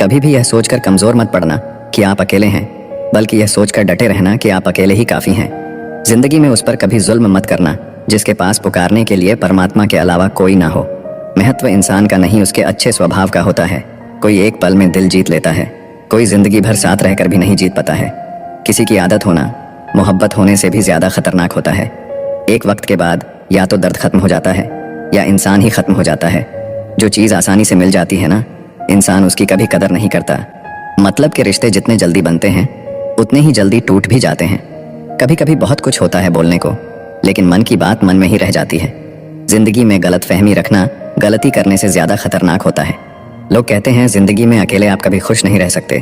कभी भी यह सोचकर कमजोर मत पड़ना कि आप अकेले हैं, बल्कि यह सोचकर डटे रहना कि आप अकेले ही काफी हैं। जिंदगी में उस पर कभी जुल्म मत करना जिसके पास पुकारने के लिए परमात्मा के अलावा कोई ना हो। महत्व इंसान का नहीं उसके अच्छे स्वभाव का होता है। कोई एक पल में दिल जीत लेता है, कोई जिंदगी भर साथ रहकर भी नहीं जीत पाता है। किसी की आदत होना मोहब्बत होने से भी ज्यादा खतरनाक होता है। एक वक्त के बाद या तो दर्द खत्म हो जाता है या इंसान ही खत्म हो जाता है। जो चीज आसानी से मिल जाती है ना, इंसान उसकी कभी कदर नहीं करता। मतलब के रिश्ते जितने जल्दी बनते हैं उतने ही जल्दी टूट भी जाते हैं। कभी कभी बहुत कुछ होता है बोलने को, लेकिन मन की बात मन में ही रह जाती है। जिंदगी में गलत फहमी रखना गलती करने से ज्यादा खतरनाक होता है। लोग कहते हैं जिंदगी में अकेले आप कभी खुश नहीं रह सकते,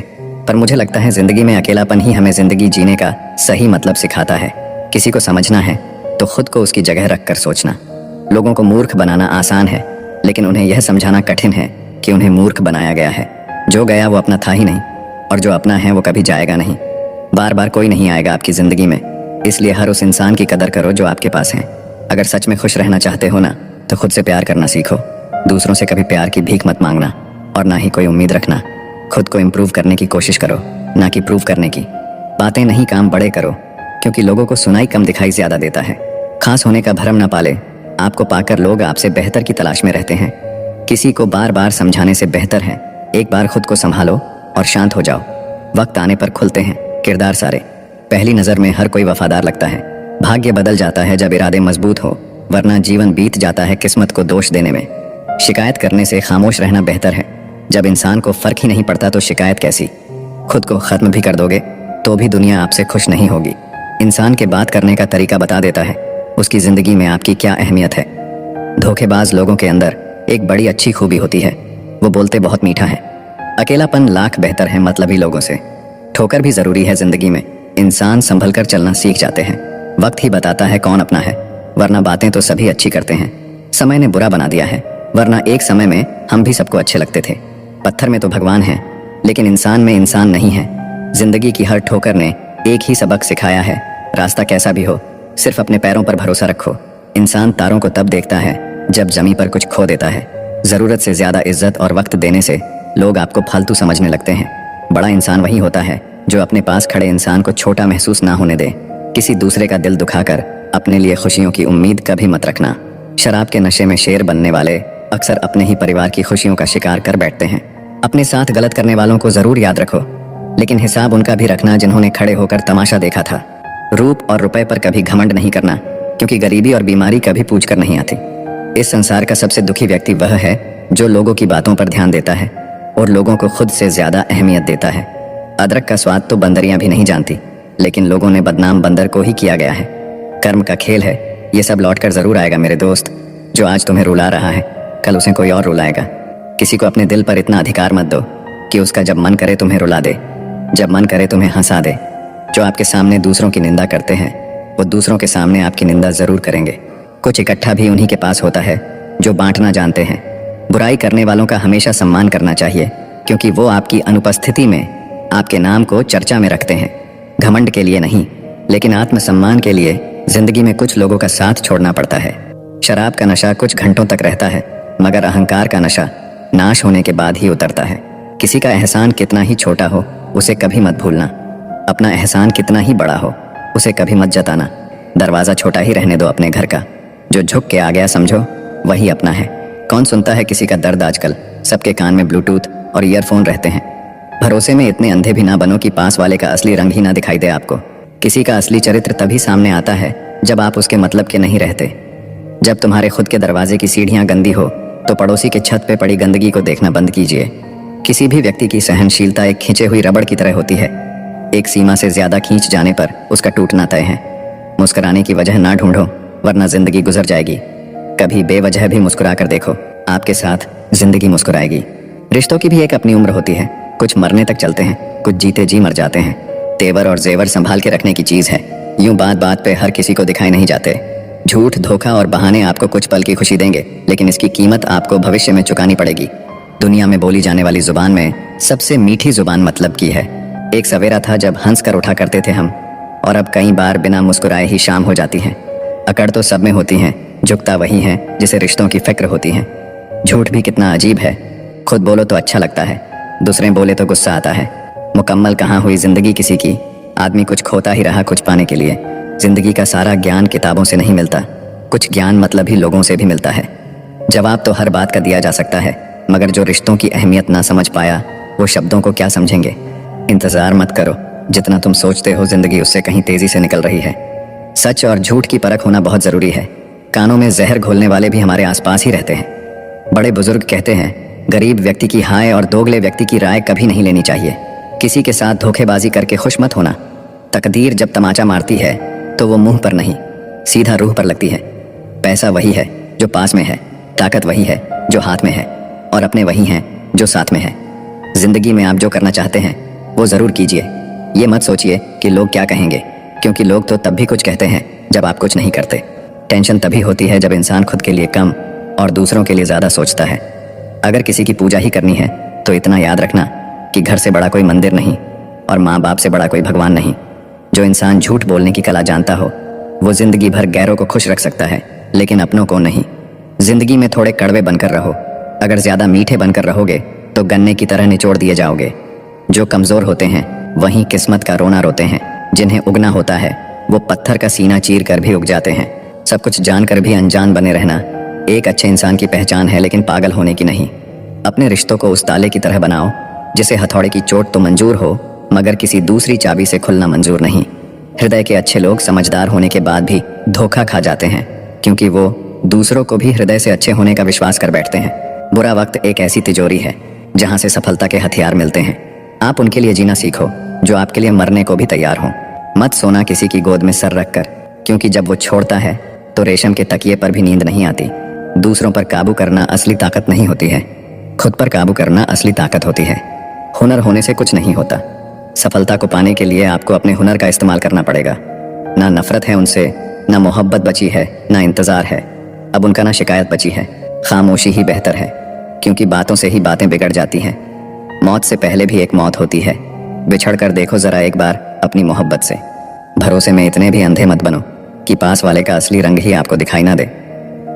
पर मुझे लगता है जिंदगी में अकेलापन ही हमें जिंदगी जीने का सही मतलब सिखाता है। किसी को समझना है तो खुद को उसकी जगह रखकर सोचना। लोगों को मूर्ख बनाना आसान है, लेकिन उन्हें यह समझाना कठिन है कि उन्हें मूर्ख बनाया गया है। जो गया वो अपना था ही नहीं, और जो अपना है वो कभी जाएगा नहीं। बार बार कोई नहीं आएगा आपकी जिंदगी में, इसलिए हर उस इंसान की कदर करो जो आपके पास है। अगर सच में खुश रहना चाहते हो ना, तो खुद से प्यार करना सीखो। दूसरों से कभी प्यार की भीख मत मांगना, और ना ही कोई उम्मीद रखना। खुद को इम्प्रूव करने की कोशिश करो, ना कि प्रूव करने की। बातें नहीं काम बड़े करो, क्योंकि लोगों को सुनाई कम दिखाई ज्यादा देता है। खास होने का भरम ना पाले, आपको पाकर लोग आपसे बेहतर की तलाश में रहते हैं। किसी को बार बार समझाने से बेहतर है एक बार खुद को संभालो और शांत हो जाओ। वक्त आने पर खुलते हैं किरदार सारे। पहली नजर में हर कोई वफादार लगता है। भाग्य बदल जाता है जब इरादे मजबूत हो, वरना जीवन बीत जाता है किस्मत को दोष देने में। शिकायत करने से खामोश रहना बेहतर है। जब इंसान को फर्क ही नहीं पड़ता तो शिकायत कैसी। खुद को खत्म भी कर दोगे तो भी दुनिया आपसे खुश नहीं होगी। इंसान के बात करने का तरीका बता देता है उसकी जिंदगी में आपकी क्या अहमियत है। धोखेबाज लोगों के अंदर एक बड़ी अच्छी खूबी होती है, वो बोलते बहुत मीठा है। अकेलापन लाख बेहतर है मतलबी लोगों से। ठोकर भी जरूरी है जिंदगी में, इंसान संभल कर चलना सीख जाते हैं। वक्त ही बताता है कौन अपना है, वरना बातें तो सभी अच्छी करते हैं। समय ने बुरा बना दिया है, वरना एक समय में हम भी सबको अच्छे लगते थे। पत्थर में तो भगवान है, लेकिन इंसान में इंसान नहीं है। जिंदगी की हर ठोकर ने एक ही सबक सिखाया है, रास्ता कैसा भी हो सिर्फ अपने पैरों पर भरोसा रखो। इंसान तारों को तब देखता है जब जमीन पर कुछ खो देता है। जरूरत से ज्यादा इज्जत और वक्त देने से लोग आपको फालतू समझने लगते हैं। बड़ा इंसान वही होता है जो अपने पास खड़े इंसान को छोटा महसूस ना होने दे। किसी दूसरे का दिल दुखाकर अपने लिए खुशियों की उम्मीद कभी मत रखना। शराब के नशे में शेर बनने वाले अक्सर अपने ही परिवार की खुशियों का शिकार कर बैठते हैं। अपने साथ गलत करने वालों को जरूर याद रखो, लेकिन हिसाब उनका भी रखना जिन्होंने खड़े होकर तमाशा देखा था। रूप और रुपए पर कभी घमंड नहीं करना, क्योंकि गरीबी और बीमारी कभी पूछ कर नहीं आती। इस संसार का सबसे दुखी व्यक्ति वह है जो लोगों की बातों पर ध्यान देता है और लोगों को खुद से ज्यादा अहमियत देता है। अदरक का स्वाद तो बंदरियां भी नहीं जानती, लेकिन लोगों ने बदनाम बंदर को ही किया गया है। कर्म का खेल है, ये सब लौट कर जरूर आएगा मेरे दोस्त। जो आज तुम्हें रुला रहा है कल उसे कोई और रुलाएगा। किसी को अपने दिल पर इतना अधिकार मत दो कि उसका जब मन करे तुम्हें रुला दे, जब मन करे तुम्हें हंसा दे। जो आपके सामने दूसरों की निंदा करते हैं वो दूसरों के सामने आपकी निंदा जरूर करेंगे। कुछ इकट्ठा भी उन्हीं के पास होता है जो बांटना जानते हैं। बुराई करने वालों का हमेशा सम्मान करना चाहिए, क्योंकि वो आपकी अनुपस्थिति में आपके नाम को चर्चा में रखते हैं। घमंड के लिए नहीं, लेकिन आत्मसम्मान के लिए जिंदगी में कुछ लोगों का साथ छोड़ना पड़ता है। शराब का नशा कुछ घंटों तक रहता है, मगर अहंकार का नशा नाश होने के बाद ही उतरता है। किसी का एहसान कितना ही छोटा हो उसे कभी मत भूलना। अपना एहसान कितना ही बड़ा हो उसे कभी मत जताना। दरवाजा छोटा ही रहने दो अपने घर का। जो झुक के आ गया समझो वही अपना है। कौन सुनता है किसी का दर्द आजकल? सबके कान में ब्लूटूथ और ईयरफोन रहते हैं। भरोसे में इतने अंधे भी ना बनो कि पास वाले का असली रंग ही ना दिखाई दे आपको। किसी का असली चरित्र तभी सामने आता है जब आप उसके मतलब के नहीं रहते। जब तुम्हारे खुद के दरवाजे की सीढ़ियां गंदी हो तो पड़ोसी के छत पे पड़ी गंदगी को देखना बंद कीजिए। किसी भी व्यक्ति की सहनशीलता एक खींचे हुई रबड़ की तरह होती है। एक सीमा से ज्यादा खींच जाने पर उसका टूटना तय है। मुस्कुराने की वजह ना ढूंढो, वरना जिंदगी गुजर जाएगी। कभी बेवजह भी मुस्कुरा कर देखो, आपके साथ जिंदगी मुस्कुराएगी। रिश्तों की भी एक अपनी उम्र होती है। कुछ मरने तक चलते हैं, कुछ जीते जी मर जाते हैं। तेवर और जेवर संभाल के रखने की चीज है। यूं बात बात पे हर किसी को दिखाई नहीं जाते। झूठ, धोखा और बहाने आपको कुछ पल की खुशी देंगे, लेकिन इसकी कीमत आपको भविष्य में चुकानी पड़ेगी। दुनिया में बोली जाने वाली जुबान में सबसे मीठी जुबान मतलब की है। एक सवेरा था जब हंस कर उठा करते थे हम, और अब कई बार बिना मुस्कुराए ही शाम हो जाती है। अकड़ तो सब में होती है, झुकता वही है जिसे रिश्तों की फिक्र होती है। झूठ भी कितना अजीब है, खुद बोलो तो अच्छा लगता है, दूसरे बोले तो गुस्सा आता है। मुकम्मल कहाँ हुई जिंदगी किसी की, आदमी कुछ खोता ही रहा कुछ पाने के लिए। जिंदगी का सारा ज्ञान किताबों से नहीं मिलता, कुछ ज्ञान मतलब ही लोगों से भी मिलता है। जवाब तो हर बात का दिया जा सकता है, मगर जो रिश्तों की अहमियत ना समझ पाया वो शब्दों को क्या समझेंगे। इंतजार मत करो, जितना तुम सोचते हो जिंदगी उससे कहीं तेजी से निकल रही है। सच और झूठ की परख होना बहुत जरूरी है। कानों में जहर घोलने वाले भी हमारे आसपास ही रहते हैं। बड़े बुजुर्ग कहते हैं, गरीब व्यक्ति की हाय और दोगले व्यक्ति की राय कभी नहीं लेनी चाहिए। किसी के साथ धोखेबाजी करके खुश मत होना। तकदीर जब तमाचा मारती है तो वो मुंह पर नहीं, सीधा रूह पर लगती है। पैसा वही है जो पास में है, ताकत वही है जो हाथ में है, और अपने वही हैं जो साथ में है। जिंदगी में आप जो करना चाहते हैं वो जरूर कीजिए। ये मत सोचिए कि लोग क्या कहेंगे, क्योंकि लोग तो तब भी कुछ कहते हैं जब आप कुछ नहीं करते। टेंशन तभी होती है जब इंसान खुद के लिए कम और दूसरों के लिए ज्यादा सोचता है। अगर किसी की पूजा ही करनी है तो इतना याद रखना कि घर से बड़ा कोई मंदिर नहीं और माँ बाप से बड़ा कोई भगवान नहीं। जो इंसान झूठ बोलने की कला जानता हो वो जिंदगी भर गैरों को खुश रख सकता है, लेकिन अपनों को नहीं। जिंदगी में थोड़े कड़वे बनकर रहो। अगर ज्यादा मीठे बनकर रहोगे तो गन्ने की तरह निचोड़ दिए जाओगे। जो कमजोर होते हैं वहीं किस्मत का रोना रोते हैं। जिन्हें उगना होता है वो पत्थर का सीना चीर कर भी उग जाते हैं। सब कुछ जानकर भी अनजान बने रहना एक अच्छे इंसान की पहचान है, लेकिन पागल होने की नहीं। अपने रिश्तों को उस ताले की तरह बनाओ जिसे हथौड़े की चोट तो मंजूर हो, मगर किसी दूसरी चाबी से खुलना मंजूर नहीं। हृदय के अच्छे लोग समझदार होने के बाद भी धोखा खा जाते हैं, क्योंकि वो दूसरों को भी हृदय से अच्छे होने का विश्वास कर बैठते हैं। बुरा वक्त एक ऐसी तिजोरी है जहां से सफलता के हथियार मिलते हैं। आप उनके लिए जीना सीखो जो आपके लिए मरने को भी तैयार हों। मत सोना किसी की गोद में सर रखकर, क्योंकि जब वो छोड़ता है तो रेशम के तकिए पर भी नींद नहीं आती। दूसरों पर काबू करना असली ताकत नहीं होती है, खुद पर काबू करना असली ताकत होती है। हुनर होने से कुछ नहीं होता। सफलता को पाने के लिए आपको अपने हुनर का इस्तेमाल करना पड़ेगा। ना नफरत है उनसे, ना मोहब्बत बची है, ना इंतजार है। अब उनका ना शिकायत बची है। खामोशी ही बेहतर है, क्योंकि बातों से ही बातें बिगड़ जाती हैं। मौत से पहले भी एक मौत होती है। बिछड़ कर देखो जरा एक बार अपनी मोहब्बत से। भरोसे में इतने भी अंधे मत बनो कि पास वाले का असली रंग ही आपको दिखाई ना दे।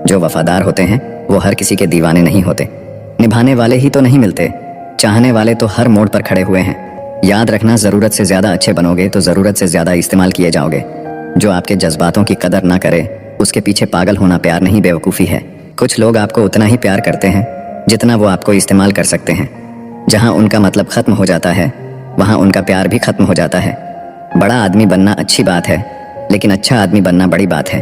जो वफादार होते हैं वो हर किसी के दीवाने नहीं होते। निभाने वाले ही तो नहीं मिलते, चाहने वाले तो हर मोड़ पर खड़े हुए हैं। याद रखना, जरूरत से ज्यादा अच्छे बनोगे तो जरूरत से ज्यादा इस्तेमाल किए जाओगे। जो आपके जज्बातों की कदर ना करे उसके पीछे पागल होना प्यार नहीं, बेवकूफ़ी है। कुछ लोग आपको उतना ही प्यार करते हैं जितना वो आपको इस्तेमाल कर सकते हैं। जहाँ उनका मतलब खत्म हो जाता है वहाँ उनका प्यार भी खत्म हो जाता है। बड़ा आदमी बनना अच्छी बात है, लेकिन अच्छा आदमी बनना बड़ी बात है।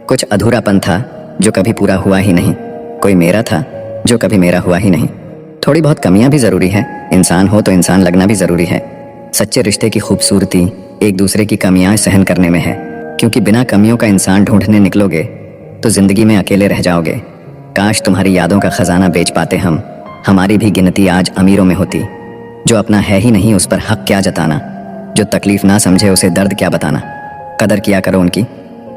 कुछ अधूरापन था जो कभी पूरा हुआ ही नहीं, कोई मेरा था जो कभी मेरा हुआ ही नहीं। थोड़ी बहुत कमियां भी जरूरी है, इंसान हो तो इंसान लगना भी जरूरी है। सच्चे रिश्ते की खूबसूरती एक दूसरे की कमियां सहन करने में है, क्योंकि बिना कमियों का इंसान ढूंढने निकलोगे तो जिंदगी में अकेले रह जाओगे। काश तुम्हारी यादों का खजाना बेच पाते हम, हमारी भी गिनती आज अमीरों में होती। जो अपना है ही नहीं उस पर हक क्या जताना, जो तकलीफ ना समझे उसे दर्द क्या बताना। कदर किया करो उनकी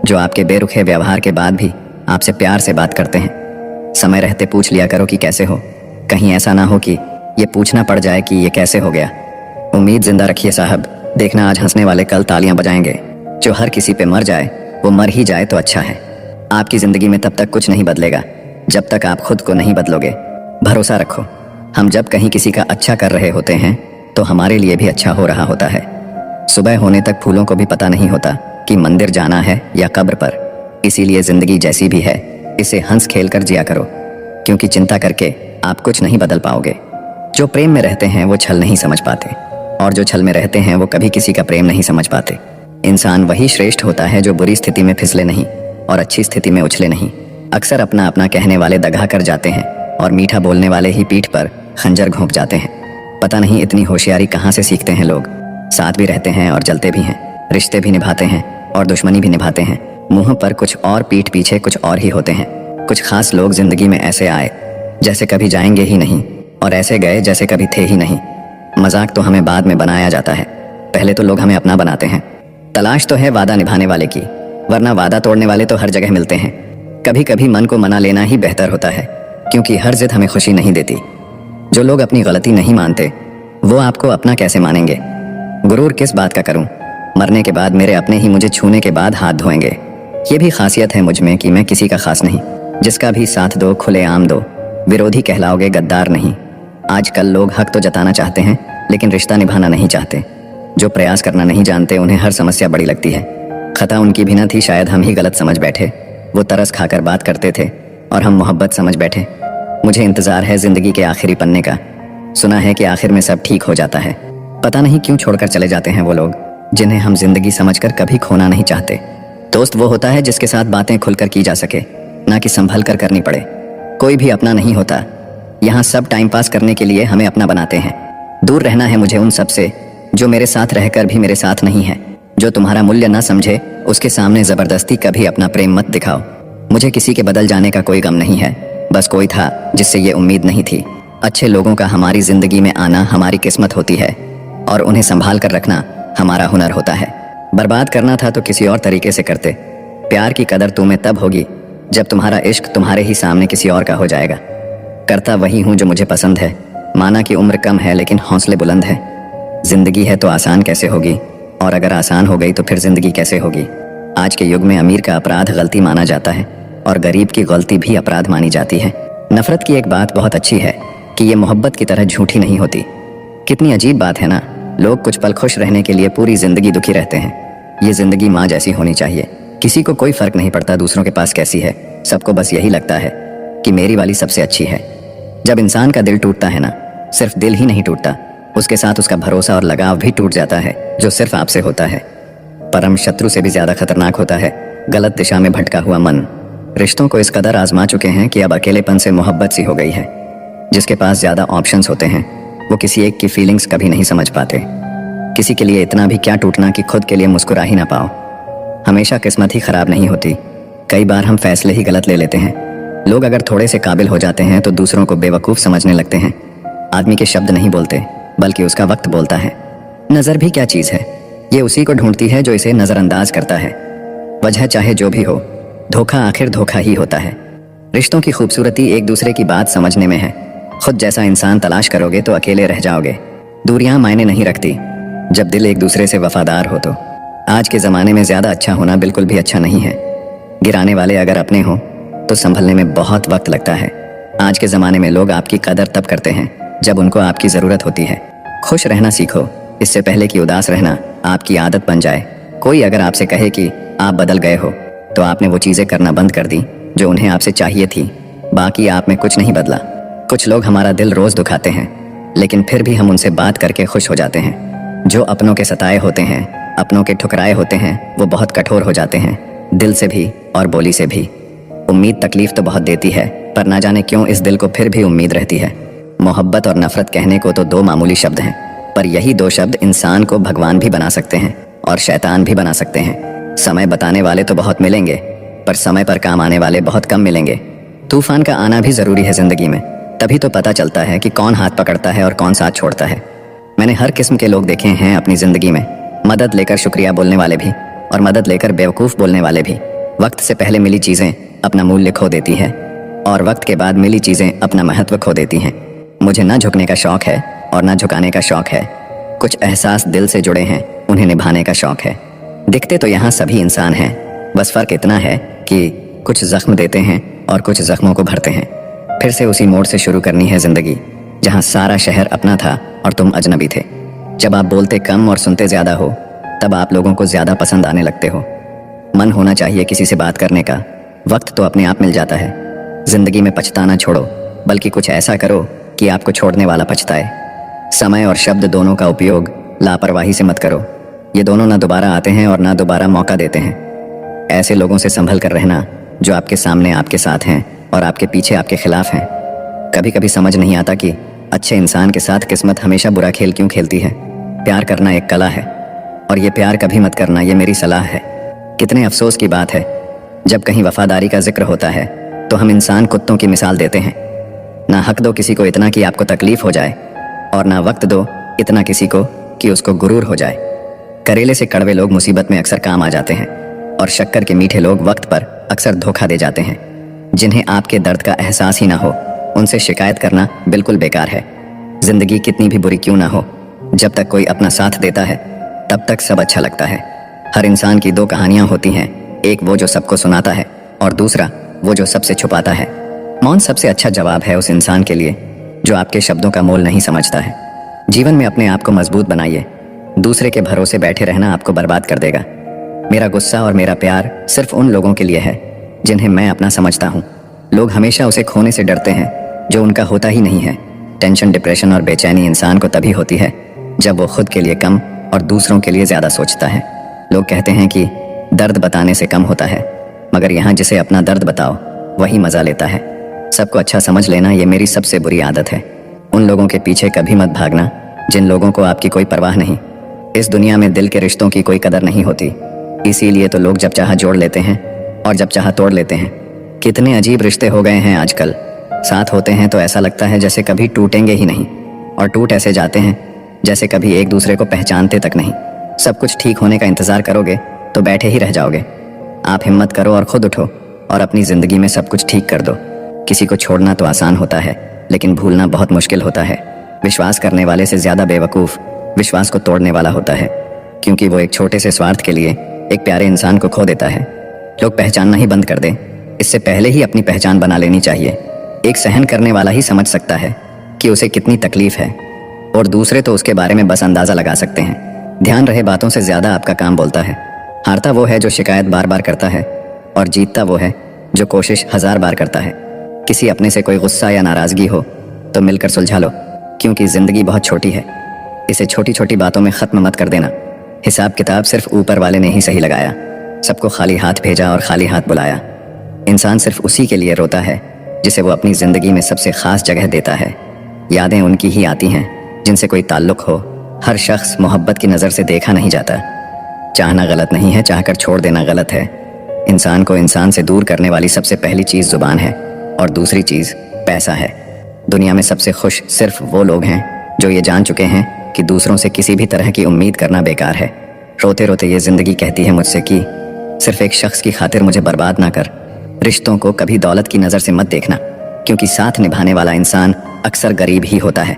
जो आपके बेरुखे व्यवहार के बाद भी आपसे प्यार से बात करते हैं। समय रहते पूछ लिया करो कि कैसे हो, कहीं ऐसा ना हो कि ये पूछना पड़ जाए कि ये कैसे हो गया। उम्मीद जिंदा रखिए साहब, देखना आज हंसने वाले कल तालियां बजाएंगे। जो हर किसी पे मर जाए वो मर ही जाए तो अच्छा है। आपकी जिंदगी में तब तक कुछ नहीं बदलेगा जब तक आप खुद को नहीं बदलोगे। भरोसा रखो, हम जब कहीं किसी का अच्छा कर रहे होते हैं तो हमारे लिए भी अच्छा हो रहा होता है। सुबह होने तक फूलों को भी पता नहीं होता कि मंदिर जाना है या कब्र पर। इसीलिए जिंदगी जैसी भी है इसे हंस खेल कर जिया करो, क्योंकि चिंता करके आप कुछ नहीं बदल पाओगे। जो प्रेम में रहते हैं वो छल नहीं समझ पाते, और जो छल में रहते हैं वो कभी किसी का प्रेम नहीं समझ पाते। इंसान वही श्रेष्ठ होता है जो बुरी स्थिति में फिसले नहीं और अच्छी स्थिति में उछले नहीं। अक्सर अपना अपना कहने वाले दगा कर जाते हैं और मीठा बोलने वाले ही पीठ पर खंजर घोंप जाते हैं। पता नहीं इतनी होशियारी कहाँ से सीखते हैं लोग। साथ भी रहते हैं और जलते भी हैं, रिश्ते भी निभाते हैं और दुश्मनी भी निभाते हैं। मुंह पर कुछ और पीठ पीछे कुछ और ही होते हैं। कुछ खास लोग जिंदगी में ऐसे आए जैसे कभी जाएंगे ही नहीं, और ऐसे गए जैसे कभी थे ही नहीं। मजाक तो हमें बाद में बनाया जाता है, पहले तो लोग हमें अपना बनाते हैं। तलाश तो है वादा निभाने वाले की, वरना वादा तोड़ने वाले तो हर जगह मिलते हैं। कभी कभी मन को मना लेना ही बेहतर होता है, क्योंकि हर जिद हमें खुशी नहीं देती। जो लोग अपनी गलती नहीं मानते वो आपको अपना कैसे मानेंगे। गुरूर किस बात का करूं, मरने के बाद मेरे अपने ही मुझे छूने के बाद हाथ धोएंगे। ये भी खासियत है मुझ में कि मैं किसी का खास नहीं। जिसका भी साथ दो खुले आम दो, विरोधी कहलाओगे गद्दार नहीं। आजकल लोग हक तो जताना चाहते हैं लेकिन रिश्ता निभाना नहीं चाहते। जो प्रयास करना नहीं जानते उन्हें हर समस्या बड़ी लगती है। खता उनकी भी न थी, शायद हम ही गलत समझ बैठे। वो तरस खाकर बात करते थे और हम मोहब्बत समझ बैठे। मुझे इंतजार है जिंदगी के आखिरी पन्ने का। सुना है कि आखिर में सब ठीक हो जाता है। पता नहीं क्यों छोड़कर चले जाते हैं वो लोग जिन्हें हम जिंदगी समझकर कभी खोना नहीं चाहते। दोस्त वो होता है जिसके साथ बातें खुलकर की जा सके, ना कि संभल कर करनी पड़े। कोई भी अपना नहीं होता। यहाँ सब टाइम पास करने के लिए हमें अपना बनाते हैं। दूर रहना है मुझे उन सब से जो मेरे साथ रहकर भी मेरे साथ नहीं है। जो तुम्हारा मूल्य ना समझे उसके सामने जबरदस्ती कभी अपना प्रेम मत दिखाओ। मुझे किसी के बदल जाने का कोई गम नहीं है, बस कोई था जिससे ये उम्मीद नहीं थी। अच्छे लोगों का हमारी जिंदगी में आना हमारी किस्मत होती है और उन्हें संभाल कर रखना हमारा हुनर होता है। बर्बाद करना था तो किसी और तरीके से करते। प्यार की कदर तुम्हें तब होगी जब तुम्हारा इश्क तुम्हारे ही सामने किसी और का हो जाएगा। करता वही हूँ जो मुझे पसंद है। माना कि उम्र कम है लेकिन हौसले बुलंद है। जिंदगी है तो आसान कैसे होगी, और अगर आसान हो गई तो फिर जिंदगी कैसे होगी। आज के युग में अमीर का अपराध गलती माना जाता है और गरीब की गलती भी अपराध मानी जाती है। नफरत की एक बात बहुत अच्छी है कि ये मोहब्बत की तरह झूठी नहीं होती। कितनी अजीब बात है ना, लोग कुछ पल खुश रहने के लिए पूरी जिंदगी दुखी रहते हैं। ये जिंदगी माँ जैसी होनी चाहिए। किसी को कोई फर्क नहीं पड़ता दूसरों के पास कैसी है, सबको बस यही लगता है कि मेरी वाली सबसे अच्छी है। जब इंसान का दिल टूटता है ना, सिर्फ दिल ही नहीं टूटता, उसके साथ उसका भरोसा और लगाव भी टूट जाता है जो सिर्फ आपसे होता है। परम शत्रु से भी ज्यादा खतरनाक होता है गलत दिशा में भटका हुआ मन। रिश्तों को इस कदर आजमा चुके हैं कि अब अकेलेपन से मोहब्बत सी हो गई है। जिसके पास ज्यादा ऑप्शंस होते हैं वो किसी एक की फीलिंग्स कभी नहीं समझ पाते। किसी के लिए इतना भी क्या टूटना कि खुद के लिए मुस्कुरा ही ना पाओ। हमेशा किस्मत ही खराब नहीं होती, कई बार हम फैसले ही गलत ले लेते हैं। लोग अगर थोड़े से काबिल हो जाते हैं तो दूसरों को बेवकूफ़ समझने लगते हैं। आदमी के शब्द नहीं बोलते बल्कि उसका वक्त बोलता है। नज़र भी क्या चीज़ है, ये उसी को ढूंढती है जो इसे नज़रअंदाज करता है। वजह चाहे जो भी हो, धोखा आखिर धोखा ही होता है। रिश्तों की खूबसूरती एक दूसरे की बात समझने में है। खुद जैसा इंसान तलाश करोगे तो अकेले रह जाओगे। दूरियां मायने नहीं रखती जब दिल एक दूसरे से वफादार हो तो। आज के ज़माने में ज़्यादा अच्छा होना बिल्कुल भी अच्छा नहीं है। गिराने वाले अगर अपने हों तो संभलने में बहुत वक्त लगता है। आज के ज़माने में लोग आपकी कदर तब करते हैं जब उनको आपकी ज़रूरत होती है। खुश रहना सीखो, इससे पहले कि उदास रहना आपकी आदत बन जाए। कोई अगर आपसे कहे कि आप बदल गए हो तो आपने वो चीज़ें करना बंद कर दी जो उन्हें आपसे चाहिए थी। बाकी आप में कुछ नहीं बदला। कुछ लोग हमारा दिल रोज़ दुखाते हैं लेकिन फिर भी हम उनसे बात करके खुश हो जाते हैं। जो अपनों के सताए होते हैं, अपनों के ठुकराए होते हैं, वो बहुत कठोर हो जाते हैं, दिल से भी और बोली से भी। उम्मीद तकलीफ तो बहुत देती है पर ना जाने क्यों इस दिल को फिर भी उम्मीद रहती है। मोहब्बत और नफरत कहने को तो दो मामूली शब्द हैं, पर यही दो शब्द इंसान को भगवान भी बना सकते हैं और शैतान भी बना सकते हैं। समय बताने वाले तो बहुत मिलेंगे पर समय पर काम आने वाले बहुत कम मिलेंगे। तूफान का आना भी ज़रूरी है ज़िंदगी में, तभी तो पता चलता है कि कौन हाथ पकड़ता है और कौन साथ छोड़ता है। मैंने हर किस्म के लोग देखे हैं अपनी ज़िंदगी में। मदद लेकर शुक्रिया बोलने वाले भी और मदद लेकर बेवकूफ़ बोलने वाले भी। वक्त से पहले मिली चीज़ें अपना मूल्य खो देती हैं और वक्त के बाद मिली चीज़ें अपना महत्व खो देती हैं। मुझे ना झुकने का शौक़ है और ना झुकाने का शौक़ है। कुछ एहसास दिल से जुड़े हैं, उन्हें निभाने का शौक़ है। दिखते तो यहाँ सभी इंसान हैं, बस फ़र्क इतना है कि कुछ ज़ख्म देते हैं और कुछ ज़ख्मों को भरते हैं। फिर से उसी मोड़ से शुरू करनी है ज़िंदगी जहाँ सारा शहर अपना था और तुम अजनबी थे। जब आप बोलते कम और सुनते ज़्यादा हो तब आप लोगों को ज़्यादा पसंद आने लगते हो। मन होना चाहिए किसी से बात करने का, वक्त तो अपने आप मिल जाता है। ज़िंदगी में पछताना छोड़ो, बल्कि कुछ ऐसा करो कि आपको छोड़ने वाला पछताए। समय और शब्द दोनों का उपयोग लापरवाही से मत करो। ये दोनों ना दोबारा आते हैं और ना दोबारा मौका देते हैं। ऐसे लोगों से संभल कर रहना जो आपके सामने आपके साथ हैं और आपके पीछे आपके खिलाफ हैं। कभी कभी समझ नहीं आता कि अच्छे इंसान के साथ किस्मत हमेशा बुरा खेल क्यों खेलती है। प्यार करना एक कला है और ये प्यार कभी मत करना, ये मेरी सलाह है। कितने अफसोस की बात है जब कहीं वफादारी का जिक्र होता है तो हम इंसान कुत्तों की मिसाल देते हैं। ना हक दो किसी को इतना कि आपको तकलीफ हो जाए और ना वक्त दो इतना किसी को कि उसको गुरूर हो जाए। करेले से कड़वे लोग मुसीबत में अक्सर काम आ जाते हैं और शक्कर के मीठे लोग वक्त पर अक्सर धोखा दे जाते हैं। जिन्हें आपके दर्द का एहसास ही ना हो उनसे शिकायत करना बिल्कुल बेकार है। जिंदगी कितनी भी बुरी क्यों ना हो, जब तक कोई अपना साथ देता है तब तक सब अच्छा लगता है। हर इंसान की दो कहानियां होती हैं, एक वो जो सबको सुनाता है और दूसरा वो जो सबसे छुपाता है। मौन सबसे अच्छा जवाब है उस इंसान के लिए जो आपके शब्दों का मोल नहीं समझता है। जीवन में अपने आप को मजबूत बनाइए। दूसरे के भरोसे बैठे रहना आपको बर्बाद कर देगा। मेरा गुस्सा और मेरा प्यार सिर्फ उन लोगों के लिए है जिन्हें मैं अपना समझता हूँ। लोग हमेशा उसे खोने से डरते हैं जो उनका होता ही नहीं है। टेंशन, डिप्रेशन और बेचैनी इंसान को तभी होती है जब वो खुद के लिए कम और दूसरों के लिए ज़्यादा सोचता है। लोग कहते हैं कि दर्द बताने से कम होता है, मगर यहाँ जिसे अपना दर्द बताओ वही मज़ा लेता है। सबको अच्छा समझ लेना ये मेरी सबसे बुरी आदत है। उन लोगों के पीछे कभी मत भागना जिन लोगों को आपकी कोई परवाह नहीं। इस दुनिया में दिल के रिश्तों की कोई कदर नहीं होती, इसीलिए तो लोग जब चाह जोड़ लेते हैं और जब चाह तोड़ लेते हैं। कितने अजीब रिश्ते हो गए हैं आजकल। साथ होते हैं तो ऐसा लगता है जैसे कभी टूटेंगे ही नहीं, और टूट ऐसे जाते हैं जैसे कभी एक दूसरे को पहचानते तक नहीं। सब कुछ ठीक होने का इंतजार करोगे तो बैठे ही रह जाओगे। आप हिम्मत करो और खुद उठो और अपनी जिंदगी में सब कुछ ठीक कर दो। किसी को छोड़ना तो आसान होता है, लेकिन भूलना बहुत मुश्किल होता है। विश्वास करने वाले से ज्यादा बेवकूफ विश्वास को तोड़ने वाला होता है, क्योंकि वो एक छोटे से स्वार्थ के लिए एक प्यारे इंसान को खो देता है। लोग पहचानना ही बंद कर दें, इससे पहले ही अपनी पहचान बना लेनी चाहिए। एक सहन करने वाला ही समझ सकता है कि उसे कितनी तकलीफ है, और दूसरे तो उसके बारे में बस अंदाजा लगा सकते हैं। ध्यान रहे, बातों से ज्यादा आपका काम बोलता है। हारता वो है जो शिकायत बार बार करता है, और जीतता वो है जो कोशिश 1000 बार करता है। किसी अपने से कोई गुस्सा या नाराजगी हो तो मिलकर सुलझा लो, क्योंकि जिंदगी बहुत छोटी है। इसे छोटी छोटी बातों में खत्म मत कर देना। हिसाब किताब सिर्फ ऊपर वाले ने ही सही लगाया। सबको खाली हाथ भेजा और खाली हाथ बुलाया। इंसान सिर्फ उसी के लिए रोता है जिसे वो अपनी जिंदगी में सबसे खास जगह देता है। यादें उनकी ही आती हैं जिनसे कोई ताल्लुक हो। हर शख्स मोहब्बत की नज़र से देखा नहीं जाता। चाहना गलत नहीं है, चाहकर छोड़ देना गलत है। इंसान को इंसान से दूर करने वाली सबसे पहली चीज़ जुबान है, और दूसरी चीज़ पैसा है। दुनिया में सबसे खुश सिर्फ वो लोग हैं जो ये जान चुके हैं कि दूसरों से किसी भी तरह की उम्मीद करना बेकार है। रोते रोते ये जिंदगी कहती है मुझसे कि सिर्फ एक शख्स की खातिर मुझे बर्बाद ना कर। रिश्तों को कभी दौलत की नज़र से मत देखना, क्योंकि साथ निभाने वाला इंसान अक्सर गरीब ही होता है।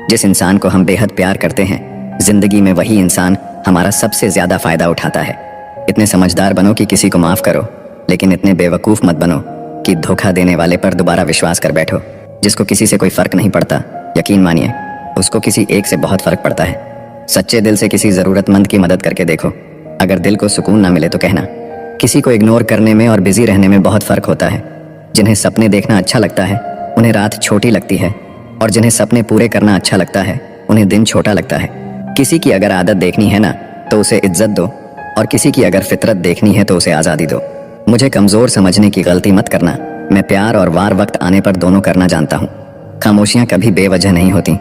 जिस इंसान को हम बेहद प्यार करते हैं, जिंदगी में वही इंसान हमारा सबसे ज्यादा फायदा उठाता है। इतने समझदार बनो कि किसी को माफ करो, लेकिन इतने बेवकूफ मत बनो कि धोखा देने वाले पर दोबारा विश्वास कर बैठो। जिसको किसी से कोई फर्क नहीं पड़ता, यकीन मानिए उसको किसी एक से बहुत फर्क पड़ता है। सच्चे दिल से किसी जरूरतमंद की मदद करके देखो। अगर दिल को सुकून ना मिले तो कहना। किसी को इग्नोर करने में और बिजी रहने में बहुत फर्क होता है। जिन्हें सपने देखना अच्छा लगता है उन्हें रात छोटी लगती है, और जिन्हें सपने पूरे करना अच्छा लगता है उन्हें दिन छोटा लगता है। किसी की अगर आदत देखनी है ना तो उसे इज्जत दो, और किसी की अगर फितरत देखनी है तो उसे आज़ादी दो। मुझे कमज़ोर समझने की गलती मत करना। मैं प्यार और वार वक्त आने पर दोनों करना जानता हूँ। खामोशियाँ कभी बेवजह नहीं होती।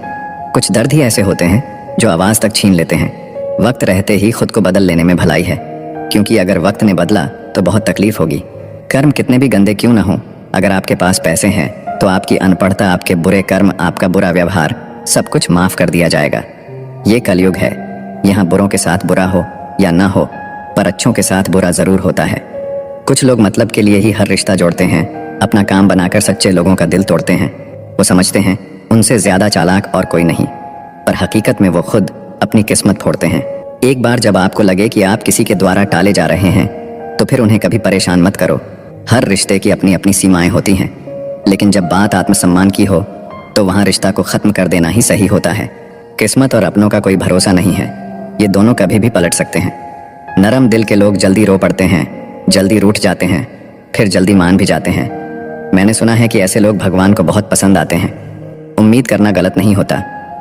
कुछ दर्द ही ऐसे होते हैं जो आवाज़ तक छीन लेते हैं। वक्त रहते ही खुद को बदल लेने में भलाई है, क्योंकि अगर वक्त ने बदला तो बहुत तकलीफ होगी। कर्म कितने भी गंदे क्यों ना हो, अगर आपके पास पैसे हैं तो आपकी अनपढ़ता, आपके बुरे कर्म, आपका बुरा व्यवहार, सब कुछ माफ़ कर दिया जाएगा। ये कलयुग है। यहाँ बुरों के साथ बुरा हो या ना हो, पर अच्छों के साथ बुरा ज़रूर होता है। कुछ लोग मतलब के लिए ही हर रिश्ता जोड़ते हैं, अपना काम बनाकर सच्चे लोगों का दिल तोड़ते हैं। वो समझते हैं उनसे ज़्यादा चालाक और कोई नहीं, पर हकीकत में वो खुद अपनी किस्मत फोड़ते हैं। एक बार जब आपको लगे कि आप किसी के द्वारा टाले जा रहे हैं तो फिर उन्हें कभी परेशान मत करो। हर रिश्ते की अपनी अपनी सीमाएं होती हैं, लेकिन जब बात आत्मसम्मान की हो तो वहाँ रिश्ता को ख़त्म कर देना ही सही होता है। किस्मत और अपनों का कोई भरोसा नहीं है, ये दोनों कभी भी पलट सकते हैं। नरम दिल के लोग जल्दी रो पड़ते हैं, जल्दी रूठ जाते हैं, फिर जल्दी मान भी जाते हैं। मैंने सुना है कि ऐसे लोग भगवान को बहुत पसंद आते हैं। उम्मीद करना गलत नहीं होता,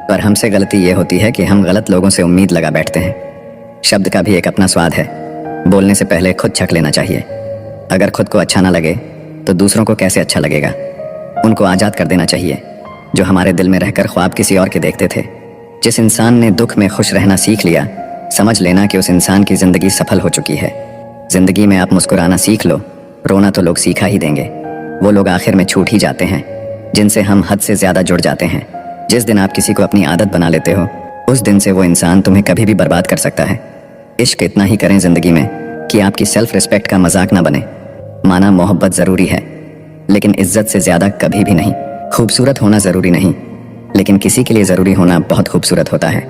पर हमसे गलती ये होती है कि हम गलत लोगों से उम्मीद लगा बैठते हैं। शब्द का भी एक अपना स्वाद है। बोलने से पहले खुद छक लेना चाहिए। अगर खुद को अच्छा ना लगे तो दूसरों को कैसे अच्छा लगेगा। उनको आज़ाद कर देना चाहिए जो हमारे दिल में रहकर ख्वाब किसी और के देखते थे। जिस इंसान ने दुख में खुश रहना सीख लिया, समझ लेना कि उस इंसान की ज़िंदगी सफल हो चुकी है। ज़िंदगी में आप मुस्कुराना सीख लो, रोना तो लोग सीखा ही देंगे। वो लोग आखिर में छूट ही जाते हैं जिनसे हम हद से ज़्यादा जुड़ जाते हैं। जिस दिन आप किसी को अपनी आदत बना लेते हो, उस दिन से वो इंसान तुम्हें कभी भी बर्बाद कर सकता है। इश्क इतना ही करें ज़िंदगी में कि आपकी सेल्फ रिस्पेक्ट का मजाक ना बने। माना मोहब्बत ज़रूरी है, लेकिन इज्जत से ज़्यादा कभी भी नहीं। खूबसूरत होना ज़रूरी नहीं, लेकिन किसी के लिए ज़रूरी होना बहुत खूबसूरत होता है।